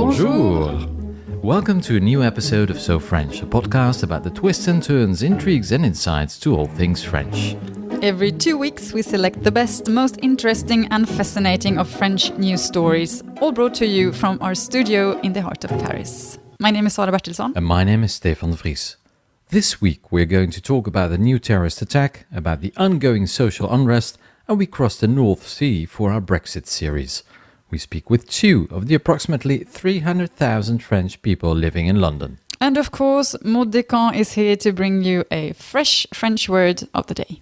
Bonjour! Welcome to a new episode of So French, a podcast about the twists and turns, intrigues and insights to all things French. Every 2 weeks we select the best, most interesting and fascinating of French news stories, all brought to you from our studio in the heart of Paris. My name is Sara Bertilsson. And my name is Stefan Vries. This week we're going to talk about the new terrorist attack, about the ongoing social unrest, and we cross the North Sea for our Brexit series. We speak with two of the approximately 300,000 French people living in London. And of course, Maud Descamps is here to bring you a fresh French word of the day.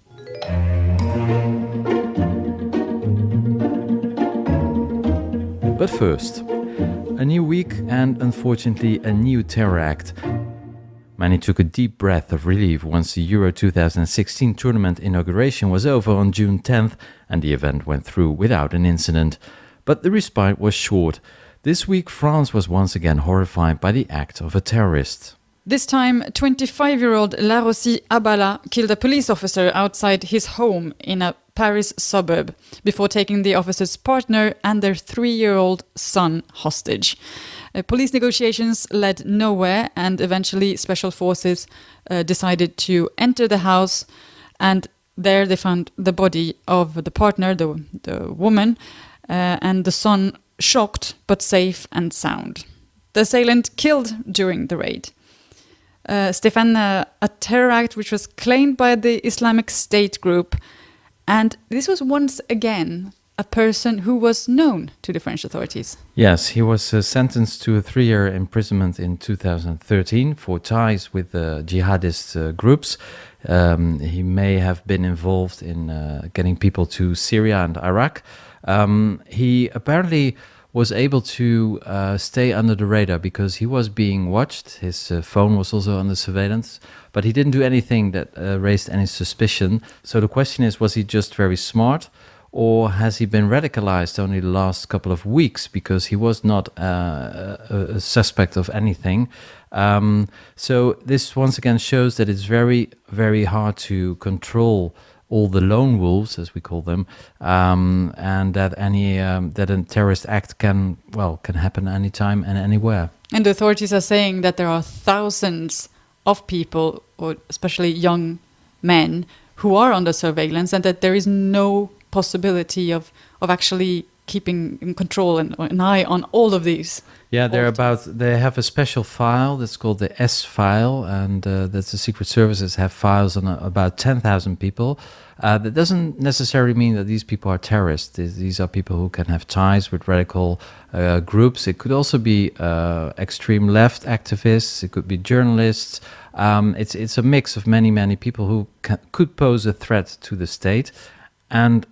But first, a new week and unfortunately a new terror act. Many took a deep breath of relief once the Euro 2016 tournament inauguration was over on June 10th and the event went through without an incident. But the respite was short. This week France was once again horrified by the act of a terrorist. This time, 25-year-old Larossi Abala killed a police officer outside his home in a Paris suburb before taking the officer's partner and their 3-year-old son hostage. Police negotiations led nowhere, and eventually special forces decided to enter the house, and there they found the body of the partner, the woman, and the son shocked but safe and sound. The assailant killed during the raid. Stefan, a terror act which was claimed by the Islamic State group, and this was once again a person who was known to the French authorities. Yes, he was sentenced to a 3-year imprisonment in 2013 for ties with jihadist groups. He may have been involved in getting people to Syria and Iraq. He apparently was able to stay under the radar because he was being watched. His phone was also under surveillance, but he didn't do anything that raised any suspicion. So the question is, was he just very smart, or has he been radicalized only the last couple of weeks because he was not a suspect of anything? So this once again shows that it's very, very hard to control all the lone wolves, as we call them, and that that a terrorist act can happen anytime and anywhere. And the authorities are saying that there are thousands of people, or especially young men, who are under surveillance, and that there is no possibility of actually keeping in control and an eye on all of these. Yeah, they have a special file that's called the S file, and that's the Secret Services have files on about 10,000 people. That doesn't necessarily mean that these people are terrorists. These are people who can have ties with radical groups. It could also be extreme left activists. It could be journalists. It's a mix of many people who could pose a threat to the state. And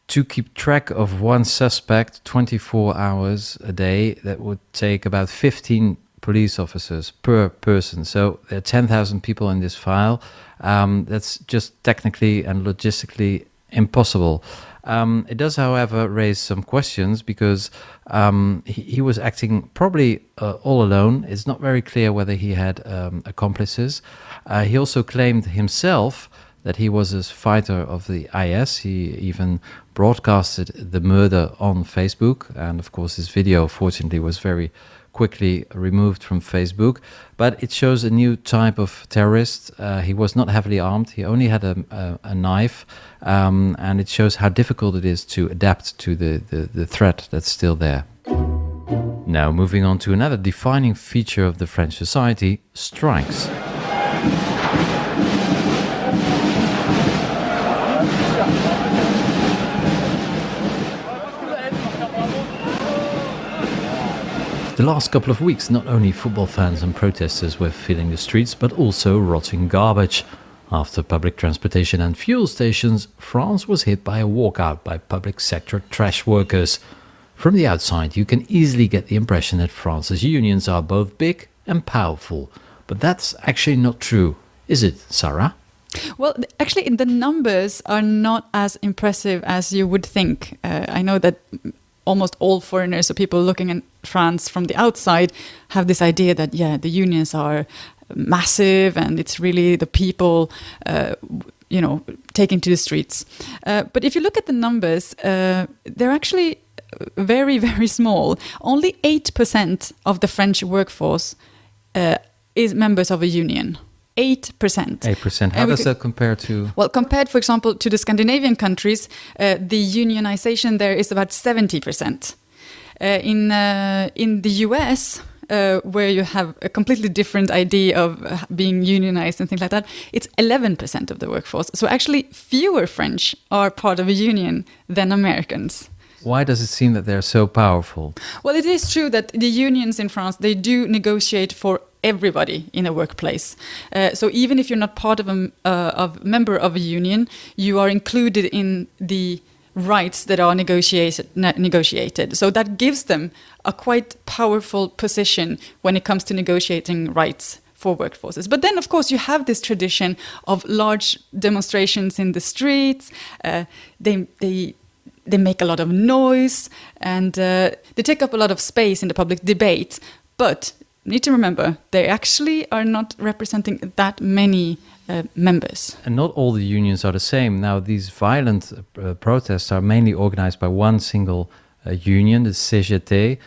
to keep track of one suspect 24 hours a day, that would take about 15 police officers per person. So there are 10,000 people in this file. That's just technically and logistically impossible. It does, however, raise some questions because he was acting probably all alone. It's not very clear whether he had accomplices. He also claimed himself that he was a fighter of the IS. He even broadcasted the murder on Facebook. And of course, his video, fortunately, was very quickly removed from Facebook. But it shows a new type of terrorist. He was not heavily armed. He only had a knife. And it shows how difficult it is to adapt to the threat that's still there. Now, moving on to another defining feature of the French society, strikes. The last couple of weeks, not only football fans and protesters were filling the streets, but also rotting garbage. After public transportation and fuel stations, France was hit by a walkout by public sector trash workers. From the outside, you can easily get the impression that France's unions are both big and powerful. But that's actually not true, is it, Sara? Well, actually, the numbers are not as impressive as you would think. I know that almost all foreigners or people looking at France from the outside have this idea that, the unions are massive and it's really the people, taking to the streets. But if you look at the numbers, they're actually very, very small. Only 8% of the French workforce is members of a union. 8%. 8%. How does that compare to? Well, compared, for example, to the Scandinavian countries, the unionization there is about 70%. In the US, where you have a completely different idea of being unionized and things like that, it's 11% of the workforce. So actually, fewer French are part of a union than Americans. Why does it seem that they're so powerful? Well, it is true that the unions in France, they do negotiate for everybody in a workplace. So even if you're not part of a member of a union, you are included in the rights that are negotiated. So that gives them a quite powerful position when it comes to negotiating rights for workforces. But then, of course, you have this tradition of large demonstrations in the streets. They make a lot of noise, and they take up a lot of space in the public debate. But you need to remember, they actually are not representing that many members. And not all the unions are the same. Now, these violent protests are mainly organized by one single union, the CGT,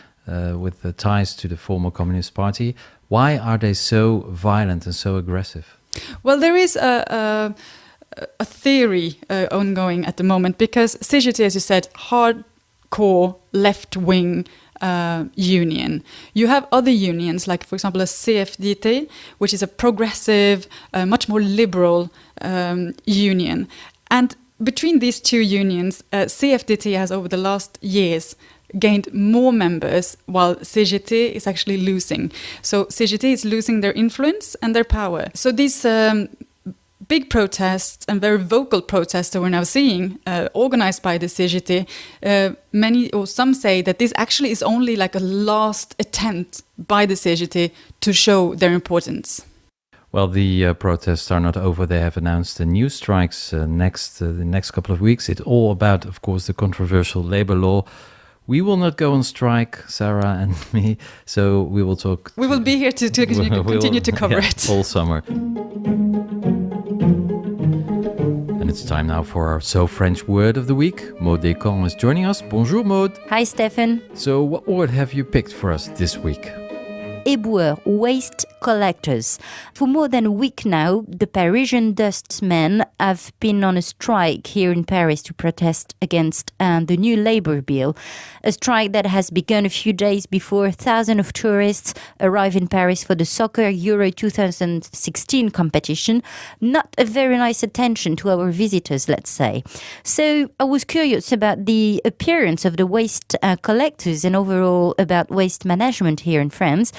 with the ties to the former Communist Party. Why are they so violent and so aggressive? Well, there is a theory ongoing at the moment, because CGT, as you said, hardcore left-wing union. You have other unions, like, for example, a CFDT, which is a progressive, much more liberal union. And between these two unions, CFDT has, over the last years, gained more members, while CGT is actually losing. So CGT is losing their influence and their power. So these big protests and very vocal protests that we're now seeing, organized by the CGT, many or some say that this actually is only like a last attempt by the CGT to show their importance. Well, the protests are not over. They have announced new strikes the next couple of weeks. It's all about, of course, the controversial labor law. We will not go on strike, Sara and me, so we will talk. We will be here to continue to cover it all summer. And it's time now for our So French word of the week. Maud Descamps is joining us. Bonjour, Maud. Hi, Stefan. So, what word have you picked for us this week? Eboueur, waste collectors. For more than a week now, the Parisian dustmen have been on a strike here in Paris to protest against the new labor bill. A strike that has begun a few days before thousands of tourists arrive in Paris for the Soccer Euro 2016 competition. Not a very nice attention to our visitors, let's say. So I was curious about the appearance of the waste collectors and overall about waste management here in France.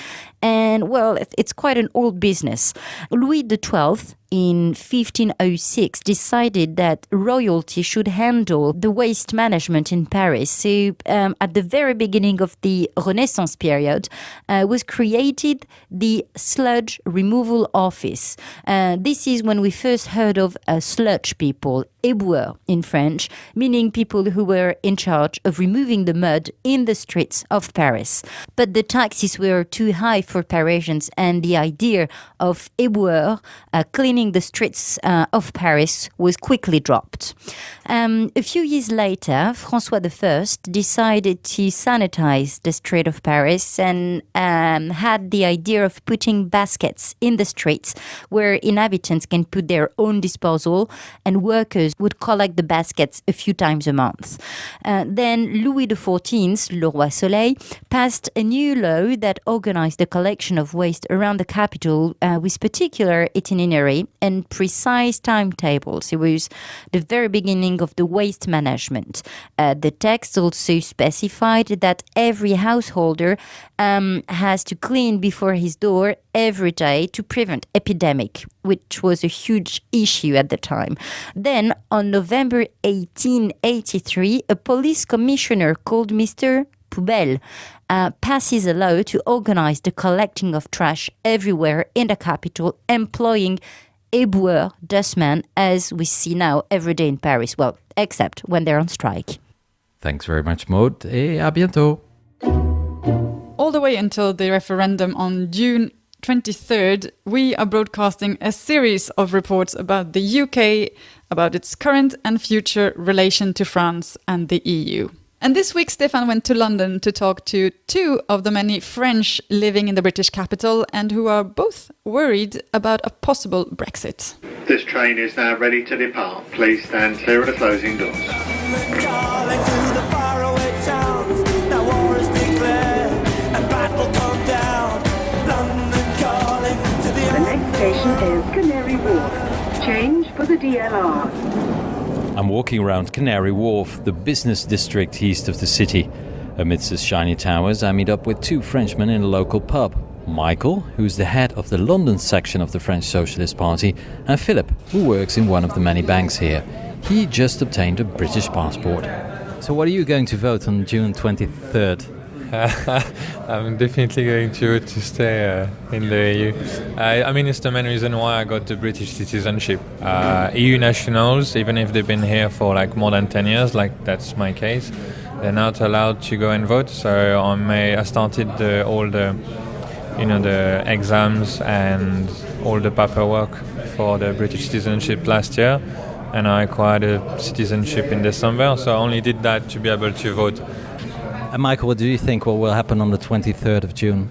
And, well, it's quite an old business. Louis XII, in 1506, decided that royalty should handle the waste management in Paris. So at the very beginning of the Renaissance period, was created the sludge removal office. This is when we first heard of sludge people, Eboueur in French, meaning people who were in charge of removing the mud in the streets of Paris. But the taxes were too high for Parisians, and the idea of Eboueur cleaning the streets of Paris was quickly dropped. A few years later, François I decided to sanitize the street of Paris and had the idea of putting baskets in the streets where inhabitants can put their own disposal, and workers would collect the baskets a few times a month. Then Louis XIV, Le Roi Soleil, passed a new law that organized the collection of waste around the capital with particular itinerary and precise timetables. It was the very beginning of the waste management. The text also specified that every householder has to clean before his door every day to prevent epidemic, which was a huge issue at the time. Then, on November 1883, a police commissioner called Mr. Poubelle passes a law to organize the collecting of trash everywhere in the capital, employing Eboueur dustmen, as we see now every day in Paris. Well, except when they're on strike. Thanks very much, Maud, et à bientôt. All the way until the referendum on June 23rd, we are broadcasting a series of reports about the UK, about its current and future relation to France and the EU. And this week, Stefan went to London to talk to two of the many French living in the British capital and who are both worried about a possible Brexit. This train is now ready to depart. Please stand clear of the closing doors. The next station is Canary Wharf. Change for the DLR. I'm walking around Canary Wharf, the business district east of the city. Amidst the shiny towers, I meet up with two Frenchmen in a local pub. Michael, who's the head of the London section of the French Socialist Party, and Philip, who works in one of the many banks here. He just obtained a British passport. So what are you going to vote on June 23rd? I'm definitely going to stay in the EU. I mean, it's the main reason why I got the British citizenship. EU nationals, even if they've been here for like more than 10 years, like that's my case, they're not allowed to go and vote. So I started all the exams and all the paperwork for the British citizenship last year, and I acquired a citizenship in December. So I only did that to be able to vote. And Michael, what do you think will happen on the 23rd of June?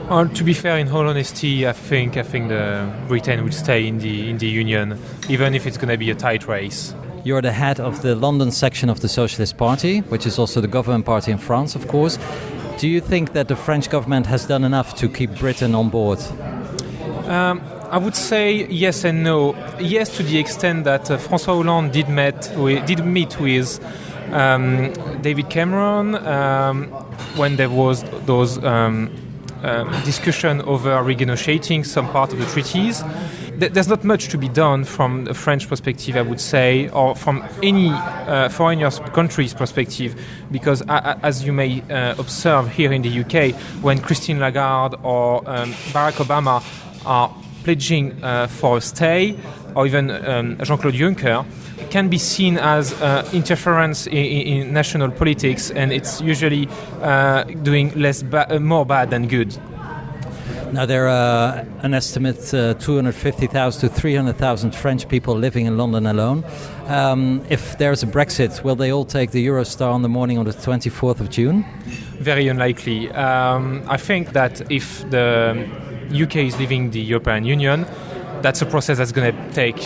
To be fair, in all honesty, I think the Britain will stay in the Union, even if it's going to be a tight race. You're the head of the London section of the Socialist Party, which is also the government party in France, of course. Do you think that the French government has done enough to keep Britain on board? I would say yes and no. Yes, to the extent that François Hollande did meet with David Cameron when there was those discussion over renegotiating some part of the treaties. There's not much to be done from the French perspective, I would say, or from any foreign country's perspective, because as you may observe here in the UK, when Christine Lagarde or Barack Obama are pledging for a stay, or even Jean-Claude Juncker, it can be seen as interference in national politics, and it's usually doing more bad than good. Now, there are an estimate 250,000 to 300,000 French people living in London alone. If there's a Brexit, will they all take the Eurostar on the morning of the 24th of June? Very unlikely. I think that if the UK is leaving the European Union, that's a process that's going to take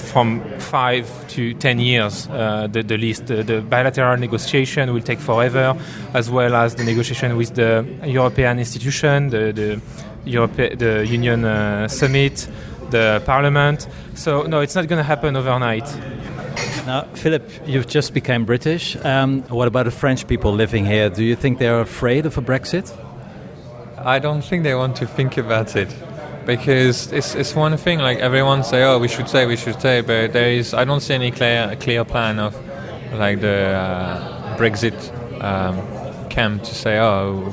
from 5 to 10 years. The bilateral negotiation will take forever, as well as the negotiation with the European institution, the Union Summit, the Parliament. So no, it's not going to happen overnight. Now, Philip, you've just become British. What about the French people living here? Do you think they're afraid of a Brexit? I don't think they want to think about it, because it's one thing, like everyone say, oh, we should stay, but I don't see any clear plan of like the Brexit camp to say, oh,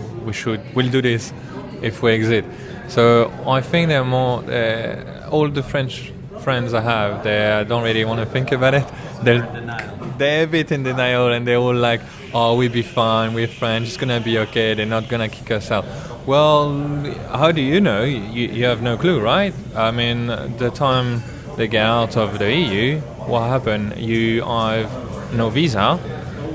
we'll do this if we exit. So I think they're more all the French friends I have, they don't really want to think about it. They're a bit in denial, and they're all like, oh, we'll be fine, we're French, it's gonna be okay, they're not gonna kick us out. Well, how do you know? You have no clue, right? I mean, the time they get out of the EU, what happened? You have no visa,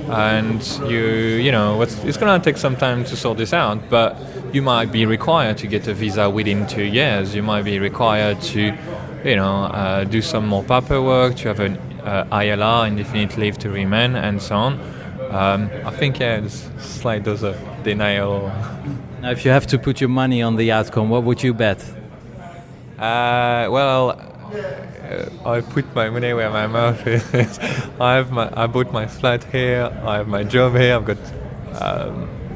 and it's gonna take some time to sort this out, but you might be required to get a visa within 2 years. You might be required to, do some more paperwork, to have an ILR, indefinite leave to remain, and so on. I think, there's a slight dose of denial. Now, if you have to put your money on the outcome, what would you bet? I put my money where my mouth is. I bought my flat here, I have my job here, I've got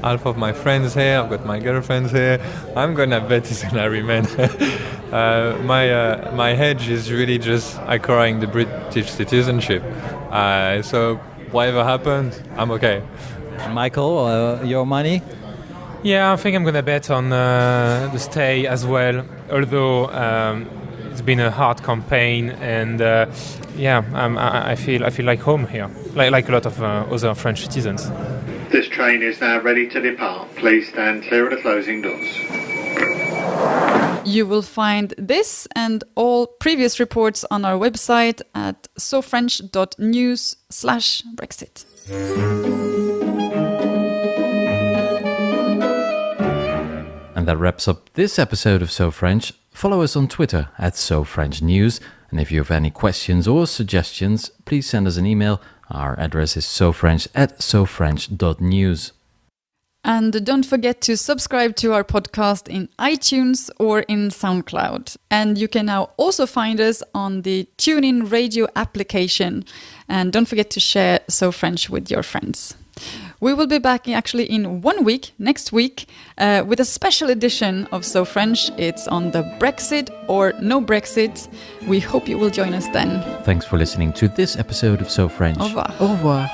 half of my friends here, I've got my girlfriends here. I'm gonna bet it's gonna remain. My hedge is really just acquiring the British citizenship. So whatever happens, I'm okay. Michael, your money? Yeah, I think I'm going to bet on the stay as well, although it's been a hard campaign, and I feel like home here, like a lot of other French citizens. This train is now ready to depart. Please stand clear of the closing doors. You will find this and all previous reports on our website at sofrench.news/Brexit. And that wraps up this episode of So French. Follow us on Twitter at SoFrenchNews. And if you have any questions or suggestions, please send us an email. Our address is sofrench@sofrench.news. And don't forget to subscribe to our podcast in iTunes or in SoundCloud. And you can now also find us on the TuneIn Radio application. And don't forget to share So French with your friends. We will be back actually in 1 week, next week, with a special edition of So French. It's on the Brexit or no Brexit. We hope you will join us then. Thanks for listening to this episode of So French. Au revoir. Au revoir.